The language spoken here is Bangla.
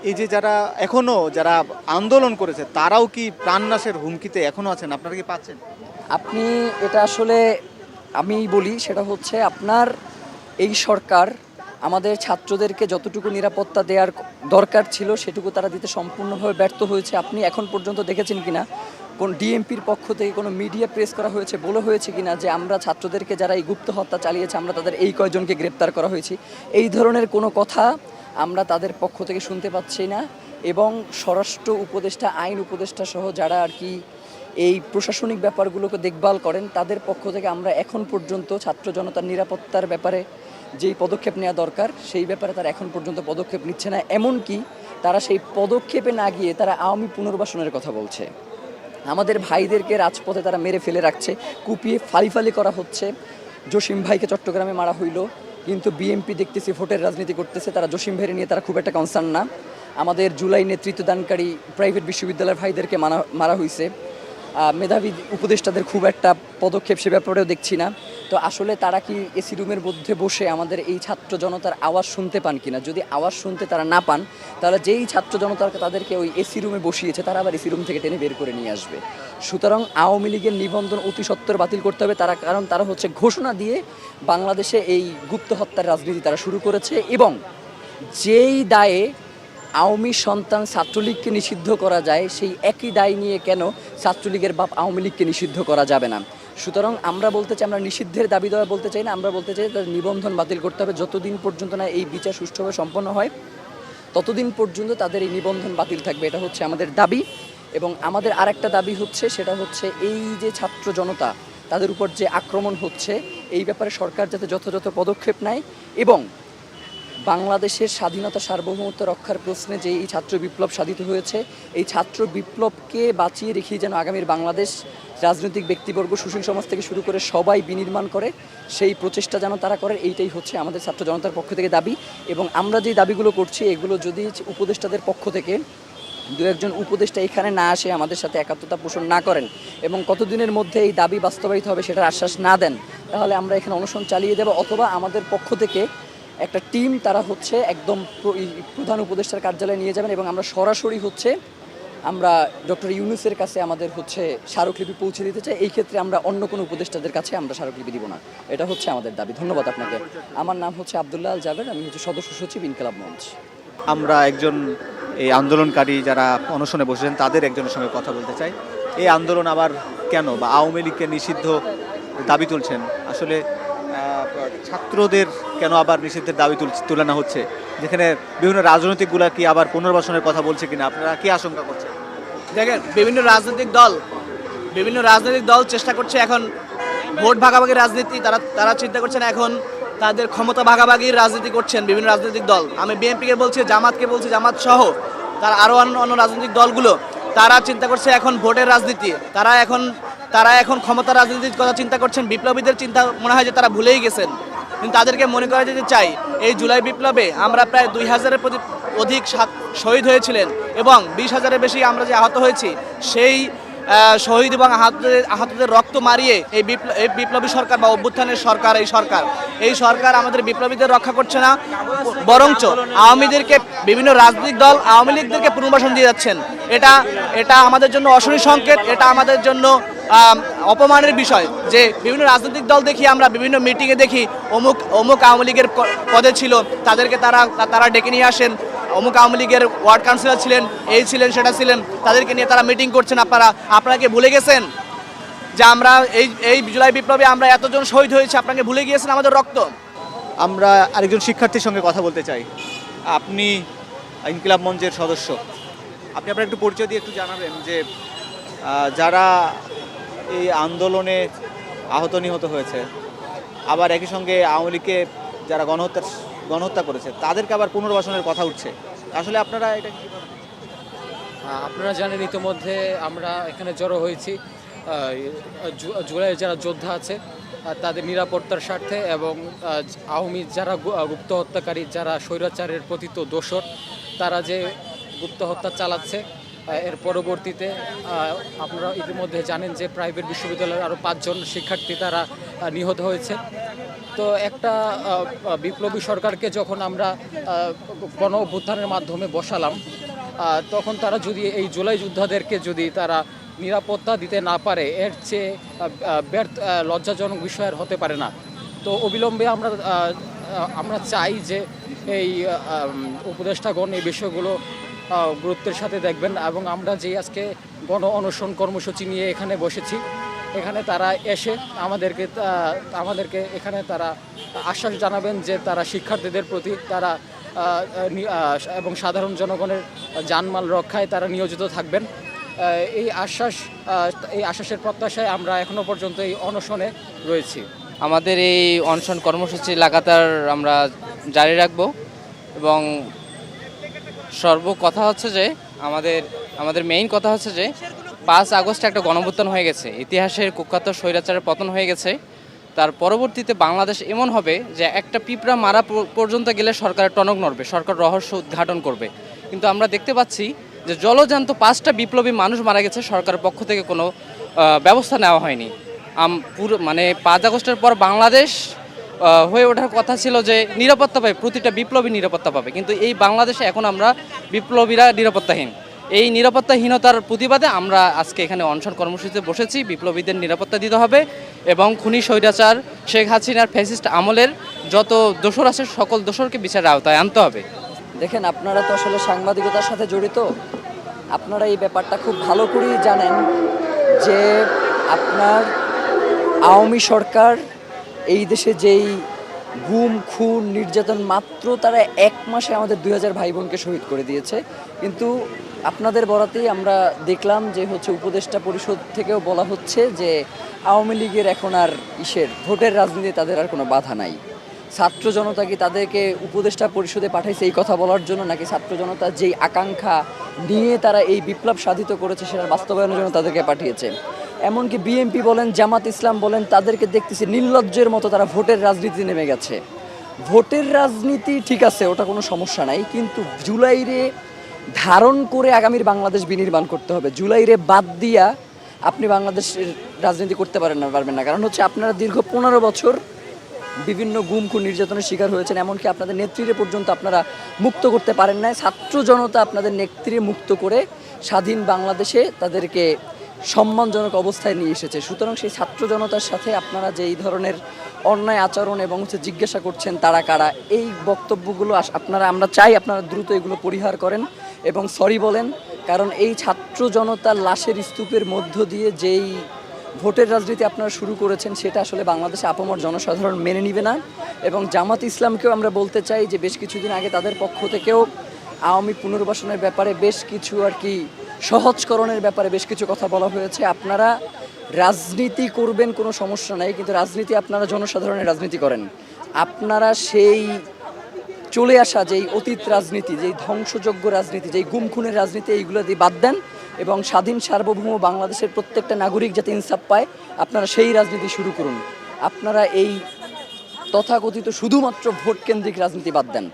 এই যে যারা এখনো যারা আন্দোলন করেছে তারাও কি প্রাণনাশের হুমকিতে এখনো আছেন, আপনারা কি পাচ্ছেন? আপনি এটা আসলে আমি বলি সেটা হচ্ছে আপনার এই সরকার আমাদের ছাত্রদেরকে যতটুকু নিরাপত্তা দেওয়ার দরকার ছিল সেটুকু তারা দিতে সম্পূর্ণভাবে ব্যর্থ হয়েছে। আপনি এখন পর্যন্ত দেখেছেন কিনা কোন ডিএমপির পক্ষ থেকে কোনো মিডিয়া প্রেস করা হয়েছে, বলা হয়েছে কিনা যে আমরা ছাত্রদেরকে যারা এই গুপ্ত হত্যা চালিয়েছে আমরা তাদের এই কয়জনকে গ্রেপ্তার করা হয়েছে? এই ধরনের কোনো কথা আমরা তাদের পক্ষ থেকে শুনতে পাচ্ছি না। এবং স্বরাষ্ট্র উপদেষ্টা, আইন উপদেষ্টা সহ যারা আর কি এই প্রশাসনিক ব্যাপারগুলোকে দেখভাল করেন তাদের পক্ষ থেকে আমরা এখন পর্যন্ত ছাত্র জনতার নিরাপত্তার ব্যাপারে যেই পদক্ষেপ নেওয়া দরকার সেই ব্যাপারে তারা এখন পর্যন্ত পদক্ষেপ নিচ্ছে না। এমনকি তারা সেই পদক্ষেপে না গিয়ে তারা আওয়ামী পুনর্বাসনের কথা বলছে। আমাদের ভাইদেরকে রাজপথে তারা মেরে ফেলে রাখছে, কুপিয়ে ফালি করা হচ্ছে। জসিম ভাইকে চট্টগ্রামে মারা হইল, কিন্তু বিএমপি দেখতেছি ভোটের রাজনীতি করতেছে, তারা জসিম ভাইয়ের নিয়ে তারা খুব একটা কনসার্ন না। আমাদের জুলাই নেতৃত্বদানকারী প্রাইভেট বিশ্ববিদ্যালয়ের ভাইদেরকে মারা হয়েছে। মেধাবী উপদেষ্টাদের খুব একটা পদক্ষেপ সে ব্যাপারেও দেখছি না। তো আসলে তারা কি এসি রুমের মধ্যে বসে আমাদের এই ছাত্র জনতার আওয়াজ শুনতে পান কিনা? যদি আওয়াজ শুনতে তারা না পান তাহলে যেই ছাত্র জনতার তাদেরকে ওই এসি রুমে বসিয়েছে তারা আবার এসি রুম থেকে টেনে বের করে নিয়ে আসবে। সুতরাং আওয়ামী লীগের নিবন্ধন অতি সত্বর বাতিল করতে হবে তারা, কারণ তারা হচ্ছে ঘোষণা দিয়ে বাংলাদেশে এই গুপ্ত হত্যার রাজনীতি তারা শুরু করেছে। এবং যেই দায়ে আওয়ামী সন্তান ছাত্রলীগকে নিষিদ্ধ করা যায় সেই একই দায় নিয়ে কেন ছাত্রলীগের বাপ আওয়ামী লীগকে নিষিদ্ধ করা যাবে না? সুতরাং আমরা বলতে চাই, আমরা নিষিদ্ধের দাবি দেওয়া বলতে চাই না, আমরা বলতে চাই তাদের নিবন্ধন বাতিল করতে হবে। যতদিন পর্যন্ত না এই বিচার সুষ্ঠুভাবে সম্পন্ন হয় ততদিন পর্যন্ত তাদের এই নিবন্ধন বাতিল থাকবে, এটা হচ্ছে আমাদের দাবি। এবং আমাদের আরেকটা দাবি হচ্ছে সেটা হচ্ছে এই যে ছাত্র জনতা তাদের উপর যে আক্রমণ হচ্ছে এই ব্যাপারে সরকার যাতে যথাযথ পদক্ষেপ নেয় এবং বাংলাদেশের স্বাধীনতা সার্বভৌমত্ব রক্ষার প্রশ্নে যে এই ছাত্র বিপ্লব সাধিত হয়েছে এই ছাত্র বিপ্লবকে বাঁচিয়ে রেখে যেন আগামীর বাংলাদেশ রাজনৈতিক ব্যক্তিবর্গ, সুশীল সমাজ থেকে শুরু করে সবাই বিনির্মাণ করে, সেই প্রচেষ্টা যেন তারা করে, এইটাই হচ্ছে আমাদের ছাত্র জনতার পক্ষ থেকে দাবি। এবং আমরা যে দাবিগুলো করছি এগুলো যদি উপদেষ্টাদের পক্ষ থেকে দু একজন উপদেষ্টা এখানে না আসে আমাদের সাথে একাত্মতা পোষণ না করেন এবং কতদিনের মধ্যে এই দাবি বাস্তবায়িত হবে সেটার আশ্বাস না দেন তাহলে আমরা এখানে অনশন চালিয়ে দেব। অথবা আমাদের পক্ষ থেকে একটা টিম তারা হচ্ছে একদম প্রধান উপদেষ্টার কার্যালয়ে নিয়ে যাবেন এবং আমরা সরাসরি হচ্ছে আমরা ডক্টর ইউনূসের কাছে আমাদের হচ্ছে স্মারকলিপি পৌঁছে দিতে চাই। এই ক্ষেত্রে আমরা অন্য কোনো উপদেষ্টাদের কাছে আমরা স্মারকলিপি দিব না, এটা হচ্ছে আমাদের দাবি। ধন্যবাদ আপনাকে। আমার নাম হচ্ছে আব্দুল্লাহ আল জাবের, আমি হচ্ছে সদস্য সচিব ইনকিলাব মঞ্চ। আমরা একজন এই আন্দোলনকারী যারা অনশনে বসেছেন তাদের একজনের সঙ্গে কথা বলতে চাই। এই আন্দোলন আবার কেন, বা আওয়ামী লীগকে নিষিদ্ধ দাবি তুলছেন, আসলে ছাত্রদের কেন আবার নিষিদ্ধের দাবি তুলানো হচ্ছে, যেখানে বিভিন্ন রাজনৈতিকগুলা কি আবার পুনর্বাসনের কথা বলছে কিনা, আপনারা কি আশঙ্কা করছেন? দেখেন, বিভিন্ন রাজনৈতিক দল চেষ্টা করছে এখন ভোট ভাগাভাগির রাজনীতি, তারা চিন্তা করছেন এখন তাদের ক্ষমতা ভাগাভাগির রাজনীতি করছেন বিভিন্ন রাজনৈতিক দল। আমি বিএনপিকে বলছি, জামাতকে বলছি, জামাত সহ তার আরও অন্য রাজনৈতিক দলগুলো তারা চিন্তা করছে এখন ভোটের রাজনীতি, তারা এখন ক্ষমতার রাজনীতির কথা চিন্তা করছেন। বিপ্লবীদের চিন্তা মনে হয় যে তারা ভুলেই গেছেন। কিন্তু তাদেরকে মনে করা যেতে চাই এই জুলাই বিপ্লবে আমরা প্রায় 2000-এর অধিক শহীদ হয়েছিলেন এবং 20,000-এর বেশি আমরা যে আহত হয়েছি, সেই শহীদ এবং আহতদের রক্ত মারিয়ে এই বিপ্লবী সরকার বা অভ্যুত্থানের সরকার এই সরকার আমাদের বিপ্লবীদের রক্ষা করছে না, বরঞ্চ আওয়ামীদেরকে বিভিন্ন রাজনৈতিক দল আওয়ামী লীগদেরকে পুনর্বাসন দিয়ে যাচ্ছেন। এটা আমাদের জন্য অশনি সংকেত, এটা আমাদের জন্য অপমানের বিষয় যে বিভিন্ন রাজনৈতিক দল দেখি আমরা বিভিন্ন মিটিংয়ে দেখি অমুক আওয়ামী লীগের পদে ছিল তাদেরকে তারা ডেকে নিয়ে আসেন, অমুক আওয়ামী লীগের ওয়ার্ড কাউন্সিলর ছিলেন, এই ছিলেন সেটা ছিলেন, তাদেরকে নিয়ে তারা মিটিং করছেন। আপনারা কি ভুলে গেছেন যে আমরা এই জুলাই বিপ্লবে আমরা এতজন শহীদ হয়েছে? আপনাকে ভুলে গিয়েছেন আমাদের রক্ত? আমরা আরেকজন শিক্ষার্থীর সঙ্গে কথা বলতে চাই। আপনি ইনকিলাব মঞ্চের সদস্য, আপনি আপনার একটু পরিচয় দিয়ে একটু জানাবেন যে যারা এই আন্দোলনে আহত নিহত হয়েছে, আবার একই সঙ্গে আওয়ামী লীগকে যারা গণহত্যা করেছে তাদেরকে আবার পুনর্বাসনের কথা উঠছে, আসলে আপনারা এটা কীভাবে? আপনারা জানেন ইতিমধ্যে আমরা এখানে জড়ো হয়েছি জুলাইয়ের যারা যোদ্ধা আছে তাদের নিরাপত্তার স্বার্থে এবং আওয়ামী যারা গুপ্ত হত্যাকারী, যারা স্বৈরাচারের প্রতীত দোসর, তারা যে গুপ্ত হত্যা চালাচ্ছে এর পরবর্তীতে আপনারা ইতিমধ্যে জানেন যে প্রাইভেট বিশ্ববিদ্যালয়ের আরও 5 জন শিক্ষার্থী তারা নিহত হয়েছে। তো একটা বিপ্লবী সরকারকে যখন আমরা গণ অভ্যুত্থানের মাধ্যমে বসালাম, তখন তারা যদি এই জুলাই যোদ্ধাদেরকে যদি তারা নিরাপত্তা দিতে না পারে, এর চেয়ে লজ্জাজনক বিষয় আর হতে পারে না। তো অবিলম্বে আমরা চাই যে এই উপদেষ্টাগণ এই বিষয়গুলো গুরুত্বের সাথে দেখবেন, এবং আমরা যে আজকে গণ অনশন কর্মসূচি নিয়ে এখানে বসেছি, এখানে তারা এসে আমাদেরকে এখানে তারা আশ্বাস জানাবেন যে তারা শিক্ষার্থীদের প্রতি তারা এবং সাধারণ জনগণের জানমাল রক্ষায় তারা নিয়োজিত থাকবেন। এই আশ্বাসের প্রত্যাশায় আমরা এখনো পর্যন্ত এই অনশনে রয়েছি। আমাদের এই অনশন কর্মসূচি লাগাতার আমরা জারি রাখব, এবং কথা হচ্ছে যে আমাদের মেইন কথা হচ্ছে যে 5 আগস্টে একটা গণঅভ্যুত্থান হয়ে গেছে, ইতিহাসের কুখ্যাত স্বৈরাচারের পতন হয়ে গেছে। তার পরবর্তীতে বাংলাদেশ এমন হবে যে একটা পিঁপড়া মারা পর্যন্ত গেলে সরকারের টনক নড়বে, সরকার রহস্য উদ্ঘাটন করবে। কিন্তু আমরা দেখতে পাচ্ছি যে জলজান্ত 5টা বিপ্লবী মানুষ মারা গেছে, সরকারের পক্ষ থেকে কোনো ব্যবস্থা নেওয়া হয়নি। পুরো 5 আগস্টের পর বাংলাদেশ হয়ে ওঠার কথা ছিল যে নিরাপত্তা পাবে, প্রতিটা বিপ্লবী নিরাপত্তা পাবে, কিন্তু এই বাংলাদেশে এখন আমরা বিপ্লবীরা নিরাপত্তাহীন। এই নিরাপত্তাহীনতার প্রতিবাদে আমরা আজকে এখানে অনশন কর্মসূচিতে বসেছি। বিপ্লবীদের নিরাপত্তা দিতে হবে এবং খুনি স্বৈরাচার শেখ হাসিনার ফ্যাসিস্ট আমলের যত দোষর আছে সকল দোষরকে বিচারের আওতায় আনতে হবে। দেখেন, আপনারা তো আসলে সাংবাদিকতার সাথে জড়িত, আপনারা এই ব্যাপারটা খুব ভালো করেই জানেন যে আপনার আওয়ামী সরকার এই দেশে যেই গুম খুন নির্যাতন মাত্র তারা 1 মাসে আমাদের 2000 ভাই বোনকে শহীদ করে দিয়েছে। কিন্তু আপনাদের বরাতেই আমরা দেখলাম যে উপদেষ্টা পরিষদ থেকেও বলা হচ্ছে যে আওয়ামী লীগের এখন আর ভোটের রাজনীতি তাদের আর কোনো বাধা নাই। ছাত্র জনতা কি তাদেরকে উপদেষ্টা পরিষদে পাঠাইছে এই কথা বলার জন্য, নাকি ছাত্র জনতা যেই আকাঙ্ক্ষা নিয়ে তারা এই বিপ্লব সাধিত করেছে সেটার বাস্তবায়নের জন্য তাদেরকে পাঠিয়েছে? এমনকি বিএনপি বলেন, জামাত ইসলাম বলেন, তাদেরকে দেখতেছি নির্লজ্জের মতো তারা ভোটের রাজনীতি নেমে গেছে। ভোটের রাজনীতি ঠিক আছে, ওটা কোনো সমস্যা নাই, কিন্তু জুলাইরে ধারণ করে আগামীর বাংলাদেশ বিনির্মাণ করতে হবে। জুলাইরে বাদ দিয়া আপনি বাংলাদেশের রাজনীতি করতে পারবেন না। কারণ আপনারা দীর্ঘ 15 বছর বিভিন্ন গুম খুন নির্যাতনের শিকার হয়েছেন, এমনকি আপনাদের নেত্রীরে পর্যন্ত আপনারা মুক্ত করতে পারেন না। ছাত্র জনতা আপনাদের নেত্রী মুক্ত করে স্বাধীন বাংলাদেশে তাদেরকে সম্মানজনক অবস্থায় নিয়ে এসেছে। সুতরাং সেই ছাত্র জনতার সাথে আপনারা যে এই ধরনের অন্যায় আচরণ এবং জিজ্ঞাসা করছেন তারা কারা, এই বক্তব্যগুলো আমরা চাই আপনারা দ্রুত এগুলো পরিহার করেন এবং সরি বলেন। কারণ এই ছাত্র জনতার লাশের স্তূপের মধ্য দিয়ে যেই ভোটের রাজনীতি আপনারা শুরু করেছেন সেটা আসলে বাংলাদেশে আপামর জনসাধারণ মেনে নিবে না। এবং জামাত ইসলামকেও আমরা বলতে চাই যে বেশ কিছুদিন আগে তাদের পক্ষ থেকেও আওয়ামী পুনর্বাসনের ব্যাপারে বেশ কিছু সহজকরণের ব্যাপারে বেশ কিছু কথা বলা হয়েছে। আপনারা রাজনীতি করবেন, কোনো সমস্যা নাই, কিন্তু রাজনীতি আপনারা জনসাধারণের রাজনীতি করেন। আপনারা সেই চলে আসা যেই অতীত রাজনীতি, যেই ধ্বংসযোগ্য রাজনীতি, যেই গুম খুনের রাজনীতি, এইগুলো দিয়ে বাদ দেন এবং স্বাধীন সার্বভৌম বাংলাদেশের প্রত্যেকটা নাগরিক যাতে ইনসাফ পায় আপনারা সেই রাজনীতি শুরু করুন। আপনারা এই তথাকথিত শুধুমাত্র ভোট কেন্দ্রিক রাজনীতি বাদ দেন।